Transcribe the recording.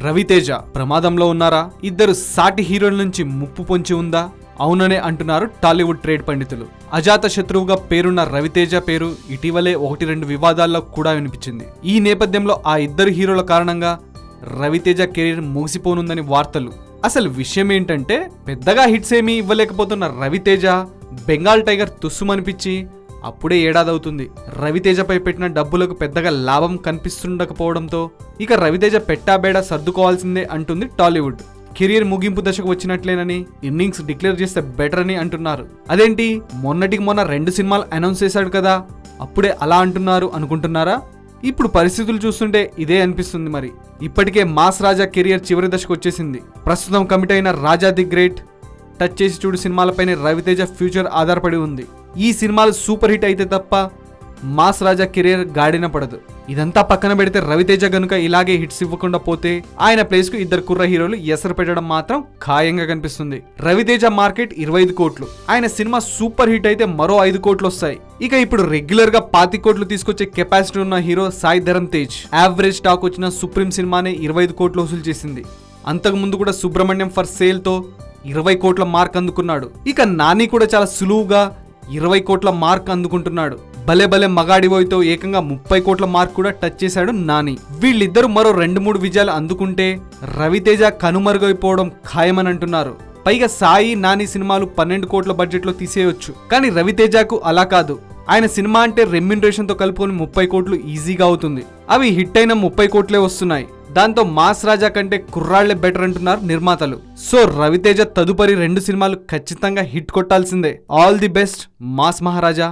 రవితేజ ప్రమాదంలో ఉన్నారా? ఇద్దరు సాటి హీరోల నుంచి ముప్పు పొంచి ఉందా? అవుననే అంటున్నారు టాలీవుడ్ ట్రేడ్ పండితులు. అజాత శత్రువుగా పేరున్న రవితేజ పేరు ఇటీవలే 1-2 వివాదాల్లో కూడా వినిపించింది. ఈ నేపథ్యంలో ఆ ఇద్దరు హీరోల కారణంగా రవితేజ కెరీర్ ముగిసిపోనుందని వార్తలు. అసలు విషయం ఏంటంటే, పెద్దగా హిట్స్ ఏమీ ఇవ్వలేకపోతున్న రవితేజ బెంగాల్ టైగర్ తుస్సుమనిపించి అప్పుడే ఏడాదవుతుంది. రవితేజపై పెట్టిన డబ్బులకు పెద్దగా లాభం కనిపిస్తుండకపోవడంతో ఇక రవితేజ పెట్టాబేడా సర్దుకోవాల్సిందే అంటుంది టాలీవుడ్. కెరియర్ ముగింపు దశకు వచ్చినట్లేనని, ఇన్నింగ్స్ డిక్లేర్ చేస్తే బెటర్ అని అంటున్నారు. అదేంటి, మొన్నటికి మొన్న 2 సినిమాలు అనౌన్స్ చేశాడు కదా, అప్పుడే అలా అంటున్నారు అనుకుంటున్నారా? ఇప్పుడు పరిస్థితులు చూస్తుంటే ఇదే అనిపిస్తుంది. మరి ఇప్పటికే మాస్ రాజా కెరియర్ చివరి దశకు వచ్చేసింది. ప్రస్తుతం కమిట్ అయిన రాజా ది గ్రేట్, టచ్ చేసి చూడు సినిమాలపైనే రవితేజ ఫ్యూచర్ ఆధారపడి ఉంది. ఈ సినిమాలు సూపర్ హిట్ అయితే తప్ప మాస్ రాజా కెరీర్ గాడిన పడదు. ఇదంతా పక్కన పెడితే రవితేజ గనుక ఇలాగే హిట్స్ ఇవ్వకుండా పోతే ఆయన ప్లేస్ కు 2 కుర్ర హీరోలు ఎసరు పెట్టడం మాత్రం ఖాయంగా కనిపిస్తుంది. రవితేజ మార్కెట్ 25 కోట్లు, ఆయన సినిమా సూపర్ హిట్ అయితే మరో 5 కోట్లు వస్తాయి. ఇక ఇప్పుడు రెగ్యులర్ గా 25 కోట్లు తీసుకొచ్చే కెపాసిటీ ఉన్న hero Sai Dharam Tej. Average talk వచ్చిన సుప్రీం సినిమానే 25 కోట్లు వసూలు చేసింది. అంతకు ముందు కూడా సుబ్రహ్మణ్యం ఫర్ సేల్ తో 20 కోట్ల మార్క్ అందుకున్నాడు. ఇక నాని కూడా చాలా సులువుగా 20 కోట్ల మార్క్ అందుకుంటున్నాడు. భలే భలే మగాడివోయ్తో ఏకంగా 30 కోట్ల మార్క్ కూడా టచ్ చేశాడు నాని. వీళ్ళిద్దరూ మరో 2-3 విజయాలు అందుకుంటే రవితేజ కనుమరుగైపోవడం ఖాయమని అంటున్నారు. పైగా సాయి, నాని సినిమాలు 12 కోట్ల బడ్జెట్ లో తీసేయొచ్చు. కానీ రవితేజకు అలా కాదు. ఆయన సినిమా అంటే రెమ్యూనరేషన్ తో కలుపుకొని 30 కోట్లు ఈజీగా అవుతుంది. అవి హిట్ అయిన 30 కోట్లే వస్తున్నాయి. దాంతో మాస్ రాజా కంటే కుర్రాళ్లే బెటర్ అంటున్నారు నిర్మాతలు. సో రవితేజ తదుపరి 2 సినిమాలు ఖచ్చితంగా హిట్ కొట్టాల్సిందే. All the best Mass Maharaja.